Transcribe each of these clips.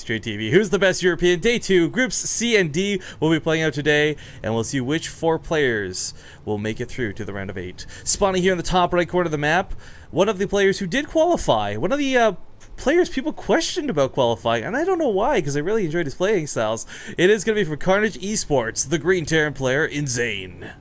WTB. Who's the best European? Day 2, groups C and D will be playing out today, and we'll see which 4 players will make it through to the round of 8. Spawning here in the top right corner of the map, one of the players who did qualify, one of the players people questioned about qualifying, and I don't know why, because I really enjoyed his playing styles. It is going to be from Carnage Esports, the Green Terran player, Inzane.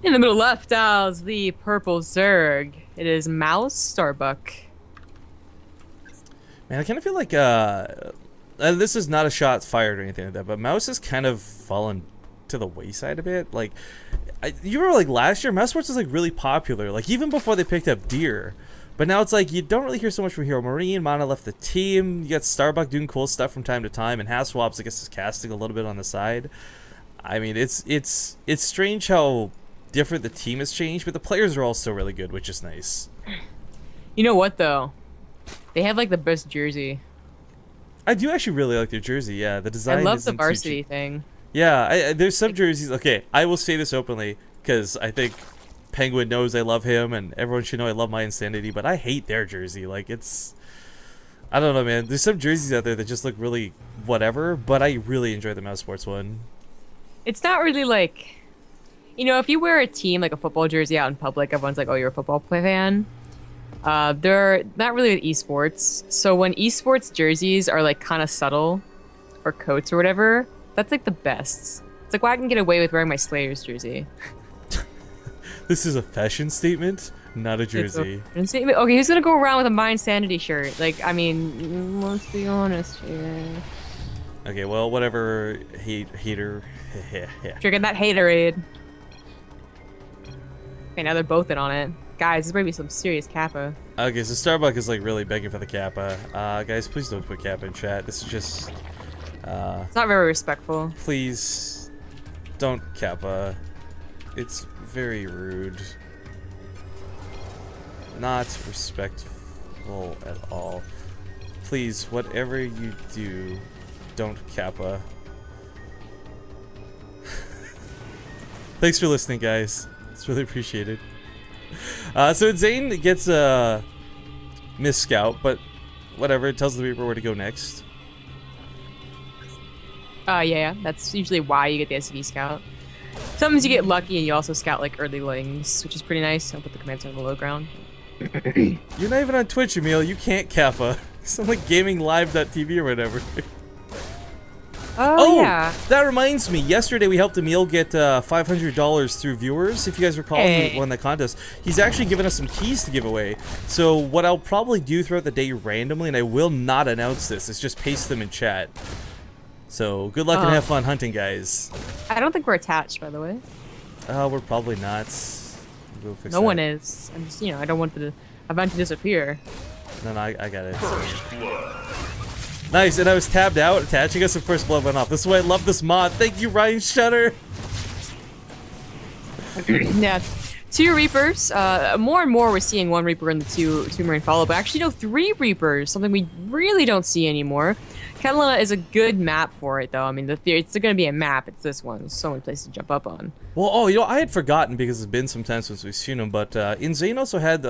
In the middle left is the purple Zerg. It is Mouse Starbuck. Man, I kind of feel like this is not a shot fired or anything like that, but Mouse has kind of fallen to the wayside a bit. Like, you remember like last year, Mouse Sports was like really popular, like even before they picked up Deer. But now it's like you don't really hear so much from Hero Marine. Mana left the team. You got Starbuck doing cool stuff from time to time, and Haswaps I guess is casting a little bit on the side. I mean, it's strange how different the team has changed, but the players are all still really good, which is nice. You know what though? They have like the best jersey. I do actually really like their jersey. Yeah, the design. I love the varsity thing. Yeah, there's some jerseys. Okay, I will say this openly because I think Penguin knows I love him, and everyone should know I love my Insanity. But I hate their jersey. Like I don't know, man. There's some jerseys out there that just look really whatever, but I really enjoy the Mouse Sports one. It's not really like, you know, if you wear a team like a football jersey out in public, everyone's like, "Oh, you're a football fan." They're not really with esports. So when esports jerseys are like kind of subtle, or coats or whatever, that's like the best. It's like, well, I can get away with wearing my Slayers jersey. This is a fashion statement, not a jersey. Okay, who's gonna go around with a My Insanity shirt? Like, I mean, let's be honest here. Okay, well, whatever, hater. Drinking that haterade. Okay, now they're both in on it. Guys, this might be some serious Kappa. Okay, so Starbuck is like really begging for the Kappa. Guys, please don't put Kappa in chat. This is just... it's not very respectful. Please don't Kappa. It's very rude. Not respectful at all. Please, whatever you do, don't Kappa. Thanks for listening, guys. It's really appreciated. So Inzane gets a miss scout, but whatever, it tells the Reaper where to go next. Yeah, that's usually why you get the SV scout. Sometimes you get lucky and you also scout like earlylings, which is pretty nice. I'll put the commands on the low ground. You're not even on Twitch, Emil. You can't Kappa. Sound like gaminglive.tv or whatever. Oh, yeah. That reminds me. Yesterday we helped Emil get $500 through viewers. If you guys recall, he won that contest. He's actually given us some keys to give away. So what I'll probably do throughout the day randomly, and I will not announce this, is just paste them in chat. So good luck and have fun hunting, guys. I don't think we're attached, by the way. We're probably not. We'll fix no that. one is. I'm just, you know, I don't want the event to disappear. No, I got it. Nice, and I was tabbed out, attaching us, and First Blood went off. This is why I love this mod. Thank you, Ryan Shutter. Yeah, 2 Reapers. More and more we're seeing 1 Reaper and the two Marine follow, but actually no, 3 Reapers, something we really don't see anymore. Catalina is a good map for it, though. I mean, it's still going to be a map. It's this one. There's so many places to jump up on. Well, you know, I had forgotten because it's been some time since we've seen him, but Inzane also had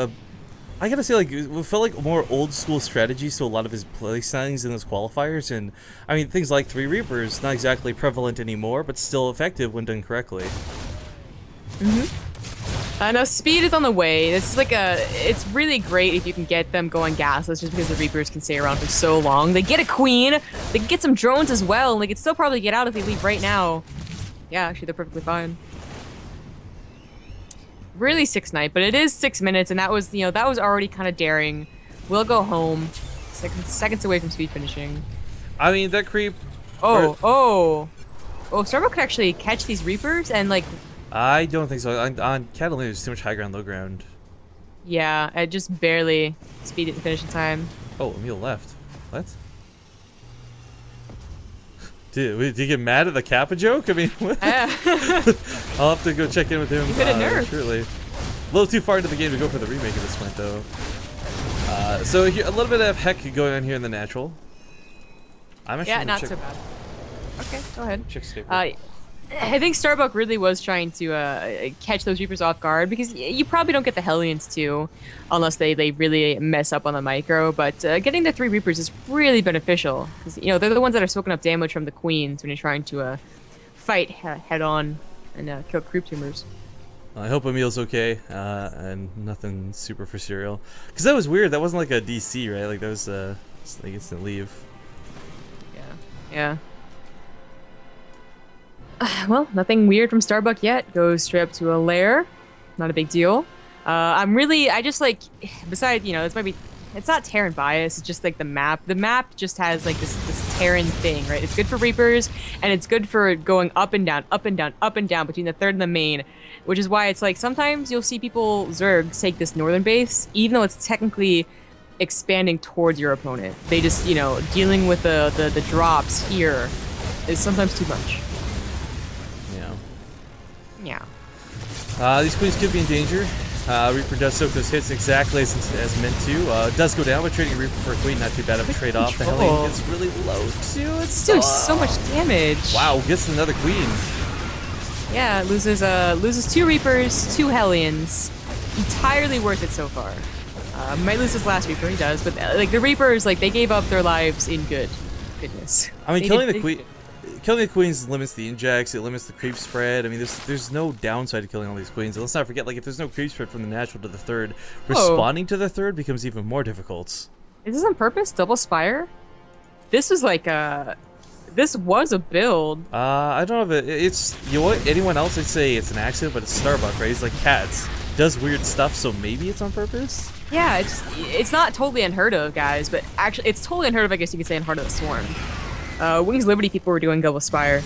I gotta say, like, it felt like more old school strategies to a lot of his play styles in his qualifiers, and I mean things like 3 Reapers, not exactly prevalent anymore, but still effective when done correctly. Now speed is on the way. This is like it's really great if you can get them going gasless, just because the Reapers can stay around for so long. They get a queen, they can get some drones as well, and they can still probably get out if they leave right now. Yeah, actually they're perfectly fine. Really 6 night, but it is 6 minutes, and that was, you know, that was already kind of daring. We'll go home. Seconds away from speed finishing. I mean, that creep. Oh, Starbuck could actually catch these Reapers and like. I don't think so. On Catalina, there's too much high ground, low ground. Yeah, I just barely speed it and finish in time. Oh, Emil left. What? Did you get mad at the Kappa joke? I mean, what? I'll have to go check in with him. You hit a nerve. Surely. A little too far into the game to go for the remake at this point, though. So a little bit of heck going on here in the natural. I'm actually not so bad. Okay, go ahead. Check staple. I think Starbuck really was trying to catch those Reapers off guard because you probably don't get the Hellions too, unless they really mess up on the micro. But getting the 3 Reapers is really beneficial because they're the ones that are soaking up damage from the Queens when you're trying to fight head on and kill creep tumors. I hope Emil's okay and nothing super for Serial. Because that was weird. That wasn't like a DC, right? Like that was just like instant leave. Yeah. Well, nothing weird from Starbuck yet. Goes straight up to a lair. Not a big deal. I just like, besides, this might be, it's not Terran bias, it's just like the map. The map just has like this Terran thing, right? It's good for Reapers, and it's good for going up and down, up and down, up and down between the third and the main, which is why it's like sometimes you'll see people, Zergs, take this northern base, even though it's technically expanding towards your opponent. They just, dealing with the drops here is sometimes too much. Yeah. These queens could be in danger. Reaper does soak those hits exactly as meant to. Does go down, but trading Reaper for a queen, not too bad of a trade-off. The Hellion gets really low too. It's doing so much damage. Wow, gets another queen. Yeah, loses 2 Reapers, 2 Hellions. Entirely worth it so far. Might lose his last Reaper, he does, but like the Reapers, like they gave up their lives in goodness. I mean, killing the queens limits the injects, it limits the creep spread. I mean, there's no downside to killing all these queens. And let's not forget, like, if there's no creep spread from the natural to the third, responding to the third becomes even more difficult. Is this on purpose? Double Spire? This was like this was a build. I don't know if it's, anyone else would say it's an accident, but it's Starbuck, right? He's like cats. Does weird stuff, so maybe it's on purpose? Yeah, it's not totally unheard of, guys, but actually, it's totally unheard of, I guess you could say, in Heart of the Swarm. Wings Liberty people were doing Double Spire.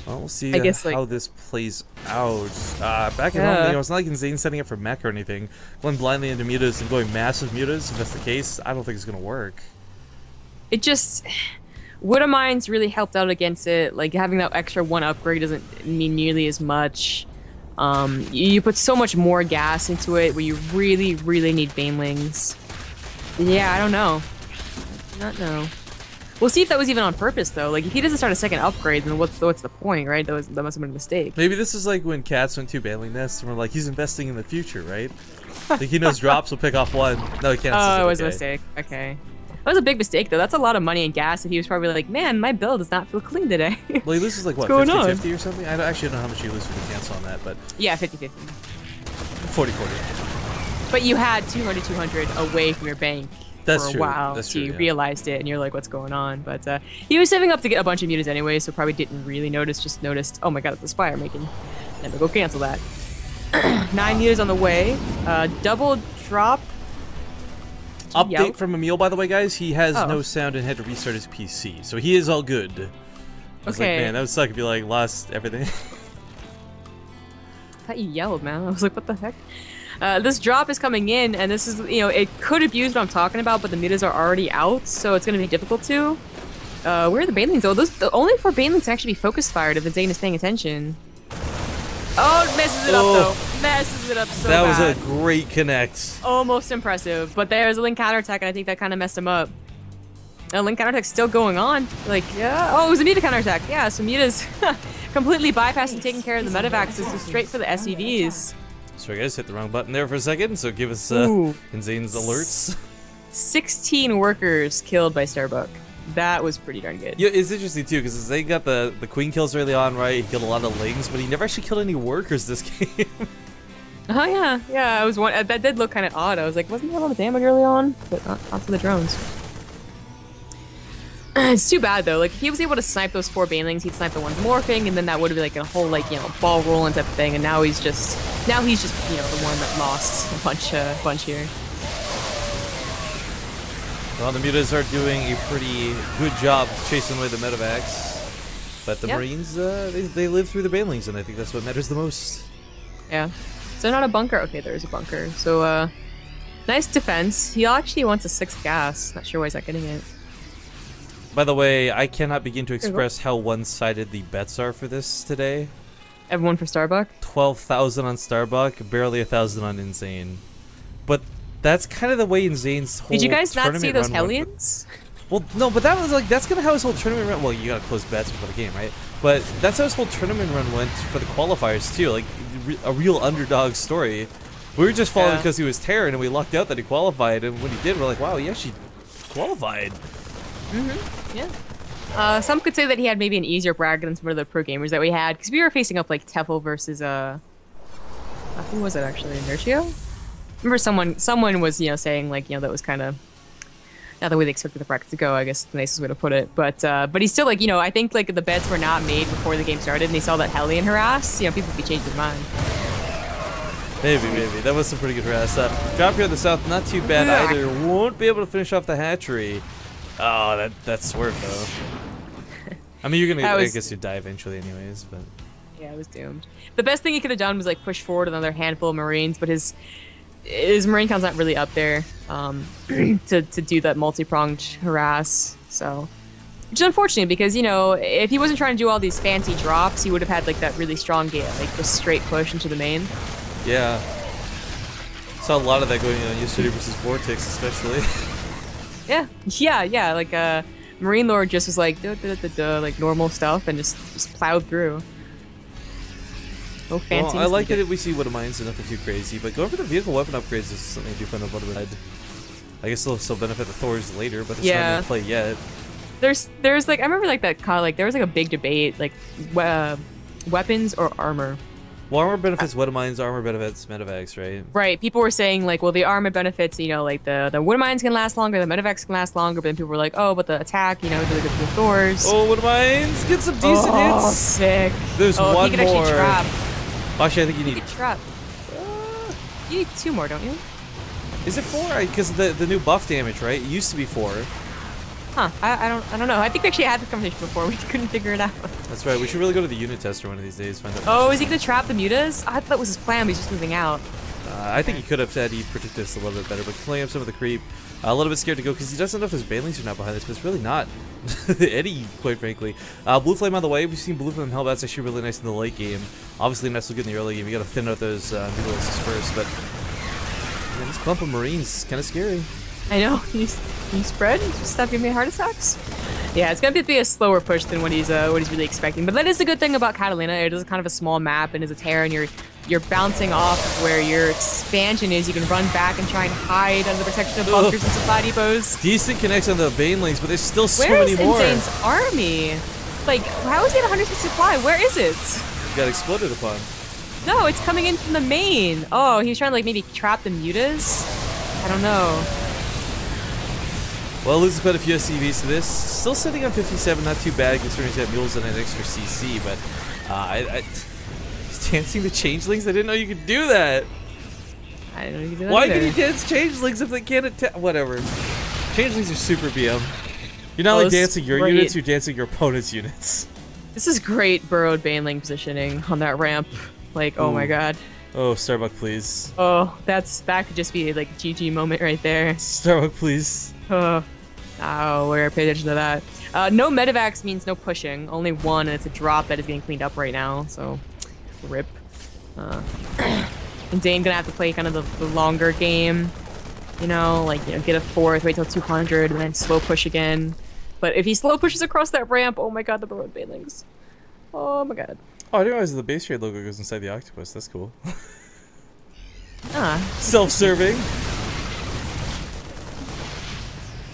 Well, we'll see how this plays out. Back at home, it's not like Inzane setting up for mech or anything. Going blindly into mutas and going massive mutas, if that's the case, I don't think it's going to work. It just... Widow Mines really helped out against it. Like, having that extra 1 upgrade doesn't mean nearly as much. You put so much more gas into it where you really, really need Banelings. Yeah, I don't know. I do not know. We'll see if that was even on purpose, though. Like, if he doesn't start a second upgrade, then what's the point, right? That must have been a mistake. Maybe this is like when Cats went to Baneling Nest and we're like, he's investing in the future, right? Like, he knows drops will pick off 1. No, he can't. Oh, it was a mistake. Okay. That was a big mistake, though. That's a lot of money and gas, and he was probably like, man, my bill does not feel clean today. Well, he loses like, what, 50-50 or something? I actually don't know how much he loses when he cancel on that, but... Yeah, 50-50. 40-40. But you had 200-200 away from your bank for a while. That's so true, you realized it, and you're like, what's going on? But he was saving up to get a bunch of mutas anyway, so probably didn't really notice, just noticed, oh my god, it's a Spire making. Never go cancel that. 9 mutas on the way. Double drop. Update from Emil, by the way, guys. He has no sound and had to restart his PC, so he is all good. I was like, man, that would suck if you like lost everything. I thought you yelled, man. I was like, what the heck? This drop is coming in, and this is, it could abuse what I'm talking about, but the mutas are already out, so it's going to be difficult to. Where are the Banelings, though? The only 4 Banelings to actually be focus fired if Inzane is paying attention. Oh, it messes it up, though. Messes it up so bad. That was a great connect. Almost impressive, but there's a Link counterattack, and I think that kind of messed him up. Link counterattack's still going on. Like, yeah. Oh, it was a Muta counterattack. Yeah, so Muta's completely bypassing taking care of the medevacs, so straight for the SEVs. Sorry, guys, hit the wrong button there for a second, so give us Inzane's alerts. 16 workers killed by Starbuck. That was pretty darn good. Yeah, it's interesting too because they got the queen kills early on, right? He killed a lot of lings, but he never actually killed any workers this game. Oh yeah. I was that did look kind of odd. I was like, wasn't there a lot of damage early on? But not for the drones. It's too bad though. Like if he was able to snipe those 4 Banelings, he'd snipe the ones morphing, and then that would be like a whole ball rolling type of thing. And now he's just the one that lost a bunch here. Well, the mutas are doing a pretty good job chasing away the medevacs, but the Marines, they live through the Banelings, and I think that's what matters the most. Yeah. So not a bunker? Okay, there's a bunker. So, nice defense. He actually wants a 6th gas. Not sure why he's not getting it. By the way, I cannot begin to express how one-sided the bets are for this today. Everyone for Starbuck? 12,000 on Starbuck, barely 1,000 on Inzane. But that's kind of the way Inzane's whole Did you guys not see those Hellions? Well, no, but that was like, that's kind of how his whole tournament run. Well, you got to close bets before the game, right? But that's how his whole tournament run went for the qualifiers too. Like a real underdog story. We were just following because he was Terran, and we lucked out that he qualified. And when he did, we're like, wow, he actually qualified. Yeah. Some could say that he had maybe an easier bracket than some of the pro gamers that we had, because we were facing up like Tefl versus who was it actually? Inertio? Remember someone was saying like that was kind of not the way they expected the bracket to go. I guess the nicest way to put it. But he's still like I think like the bets were not made before the game started, and they saw that Hellion harass. People would be changing their mind. Maybe. That was some pretty good harass. Drop here in the south, not too bad either. Won't be able to finish off the hatchery. Oh, that's swerve though. I mean, you're gonna. I guess you die eventually, anyways. But yeah, I was doomed. The best thing he could have done was like push forward another handful of Marines, but his Marine count's not really up there to do that multi-pronged harass. So, which is unfortunate because if he wasn't trying to do all these fancy drops, he would have had like that really strong game, like the straight push into the main. Yeah. Saw a lot of that going on yesterday versus Vortex, especially. Yeah. Like Marine Lord just was like like normal stuff and just plowed through. No fancy. Well, I like it. We see what mines and nothing too crazy, but going for the vehicle weapon upgrades is something I do find a little bit. I guess they'll still benefit the Thors later, but it's not going to play yet. There's like I remember like that there was like a big debate like weapons or armor. Well, armor benefits Wood Mines, armor benefits Medivacs, right? Right. People were saying like, well, the armor benefits, like the Wood Mines can last longer, the Medivacs can last longer, but then people were like, oh, but the attack, really good for the Thors. Oh, Wood Mines, get some decent hits. Oh, sick. There's one he could more. Actually trap. Actually, I think you need. Trap. You need 2 more, don't you? Is it 4? Because the new buff damage, right? It used to be 4. Huh? I don't know. I think we actually had this conversation before. We couldn't figure it out. That's right. We should really go to the unit tester one of these days. Find out. Oh, is he gonna trap the mutas? I thought that was his plan. But he's just moving out. I think he could have said he predicted this a little bit better, but playing up some of the creep. A little bit scared to go because he doesn't know if his banelings are not behind this, but it's really not. Eddie, quite frankly. Blue Flame on the way. We've seen Blue Flame Hellbats actually really nice in the late game. Obviously, not so good in the early game. You got to thin out those nucleuses first, but man, this clump of Marines kind of scary. I know. Can you spread? Just stop giving me heart attacks. Yeah, it's gonna be a slower push than what he's really expecting. But that is the good thing about Catalina. It is kind of a small map, and as a Terran, you're bouncing off where your expansion is. You can run back and try and hide under the protection of bunkers and supply depots. Decent connects on the banelings, but there's still so many more. Where's Inzane's army? Like, how is he at 160 supply? Where is it? Got exploded upon. No, it's coming in from the main. Oh, he was trying to like maybe trap the mutas. I don't know. Well, loses quite a few SCVs to this. Still sitting on 57, not too bad considering he's got mules and an extra CC, but dancing the changelings? I didn't know you could do that. I didn't know you could do that. Why either. can you dance changelings if they can't attack? Whatever. Changelings are super BM. You're not like dancing your units, you're dancing your opponent's units. This is great burrowed baneling positioning on that ramp. Like, oh my god. Oh, Starbuck, please. Oh, that could just be like a GG moment right there. Starbuck, please. Oh, we're paying attention to that. No Medivacs means no pushing. Only 1, and it's a drop that is getting cleaned up right now. So, rip. And Zane gonna have to play kind of the longer game. Get a 4th, wait till 200, and then slow push again. But if he slow pushes across that ramp, oh my god, the burrowed banelings. Oh my god. Oh, I didn't realize the base trade logo goes inside the octopus. That's cool. Ah. Self-serving.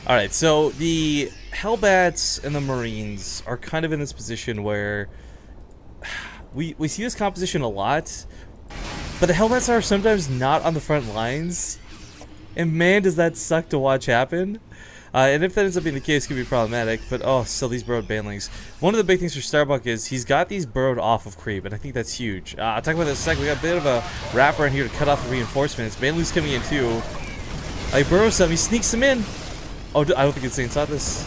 Alright, so the Hellbats and the Marines are kind of in this position where we see this composition a lot, but the Hellbats are sometimes not on the front lines, and man does that suck to watch happen. And if that ends up being the case, it could be problematic, but oh, still these burrowed banelings. One of the big things for Starbuck is he's got these burrowed off of creep, and I think that's huge. I'll talk about that in a second. We got a bit of a wrapper in here to cut off the reinforcements. Banelings coming in too. He burrows some, he sneaks them in. Oh, I don't think Inzane saw this.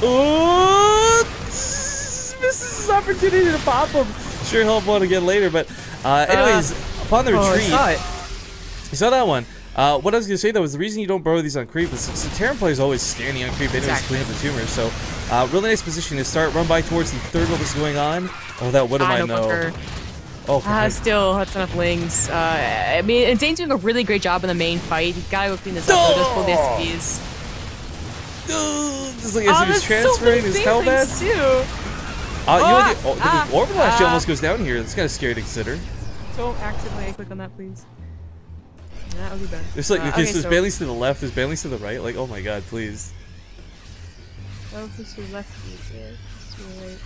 Oh, misses his opportunity to pop him. Sure, he'll have one again later, but anyways, upon the retreat, I saw it. You saw that one. What I was going to say, though, is the reason you don't burrow these on creep is the Terran player is always standing on creep anyways to clean up the tumors. So, really nice position to start. Run by towards the 3rd while this is going on. Oh, that would have I know. Oh, still, that's enough lings. I mean, Zane's doing a really great job in the main fight. He's got to go clean this up. Just pull the SCPs. Just like as he was transferring his helmet. The orbital actually almost goes down here. That's kind of scary to consider. Don't accidentally click on that, please. That would be bad. It's like, okay, so there's Bailey's to the left, there's Bailey's to the right. Like, oh my god, please. Oh, who's to the left? To the right.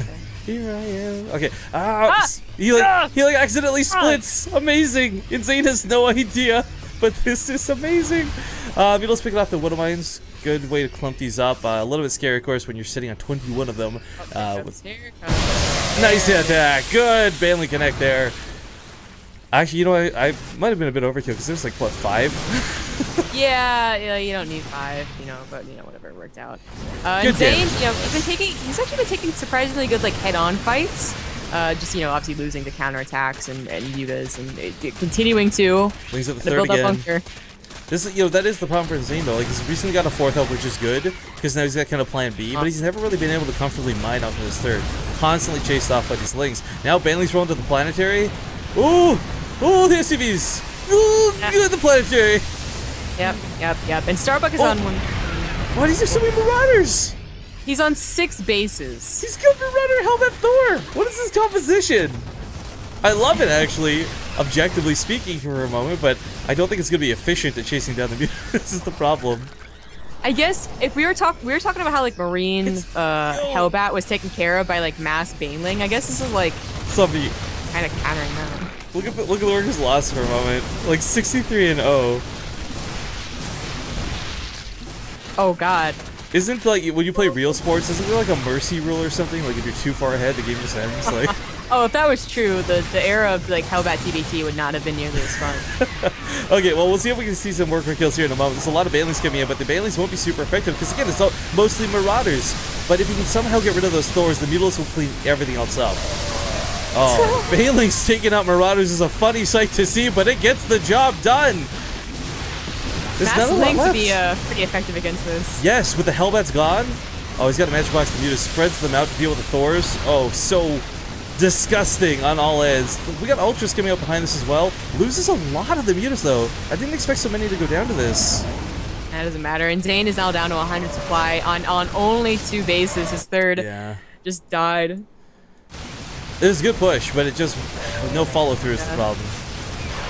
Okay. Here I am. Okay. He like accidentally splits. Amazing. Inzane has no idea, but this is amazing. Beetle's picking off the Widow Mines. Good way to clump these up. A little bit scary, of course, when you're sitting on 21 of them. Nice attack. Good Bailey connect there. Actually, you know, I might have been a bit overkill because there's like, what, 5? yeah, you don't need 5, you know, but, you know, whatever, it worked out. Good Zane, you know, he's actually been taking surprisingly good, like, head-on fights. Just, you know, obviously losing to counterattacks and Yugas and continuing to Lings at the third build up again. bunker. This is, you know, that is the problem for Zane though. Like, he's recently got a 4th help, which is good because now he's got kind of plan B, but he's never really been able to comfortably mine out from his 3rd. Constantly chased off by these Lings. Now Bailey's rolling to the planetary. Ooh! Ooh, the SUVs! Ooh, good, the planetary! Yep. And Starbuck is on one. Why does he have so many Marauders? He's on 6 bases. He's got Marauder Helmet Thor! What is his composition? I love it, actually, objectively speaking for a moment, but I don't think it's going to be efficient at chasing down the mutants. This is the problem. I guess if we were talking about how like Marine Hellbat was taken care of by like mass Baneling, I guess this is like something kind of countering that. Look at the Orcus lost for a moment. Like 63-0. Oh god. Isn't like when you play real sports, isn't there like a mercy rule or something? Like if you're too far ahead, the game just ends. Like. Oh, if that was true, the era of like Hellbat TBT would not have been nearly as fun. Okay, well we'll see if we can see some worker kills here in a moment. There's a lot of Banelings coming in, but the Banelings won't be super effective because again, it's all mostly Marauders. But if you can somehow get rid of those Thors, the Mutalisks will clean everything else up. Oh, Banelings taking out Marauders is a funny sight to see, but it gets the job done. There's Mass Link to be pretty effective against this. Yes, with the Hellbat's gone. Oh, he's got a Magic Box to Muta, spreads them out to deal with the Thors. Oh, so disgusting on all ends. We got Ultras coming up behind this as well. Loses a lot of the Mutas though. I didn't expect so many to go down to this. That doesn't matter. And Zane is now down to 100 supply on only 2 bases. His 3rd just died. It was a good push, but it just no follow through is the problem.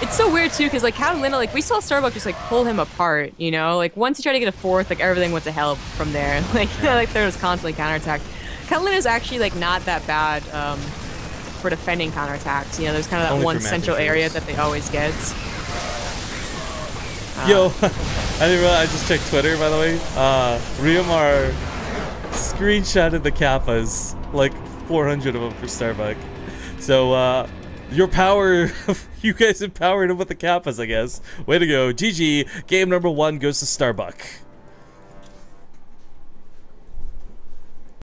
It's so weird too, because like Catalina, like we saw Starbuck just like pull him apart, you know? Like once he tried to get a 4th, like everything went to hell from there. Like like there was constantly counterattack. Catalina is actually like not that bad for defending counterattacks. You know, there's kind of that only one central area that they always get. Yo, I didn't realize, I just checked Twitter by the way. Riomar screenshotted the Kappas, like 400 of them for Starbuck. So your power, you guys empowered him with the Kappas, I guess. Way to go. GG. Game number 1 goes to Starbuck.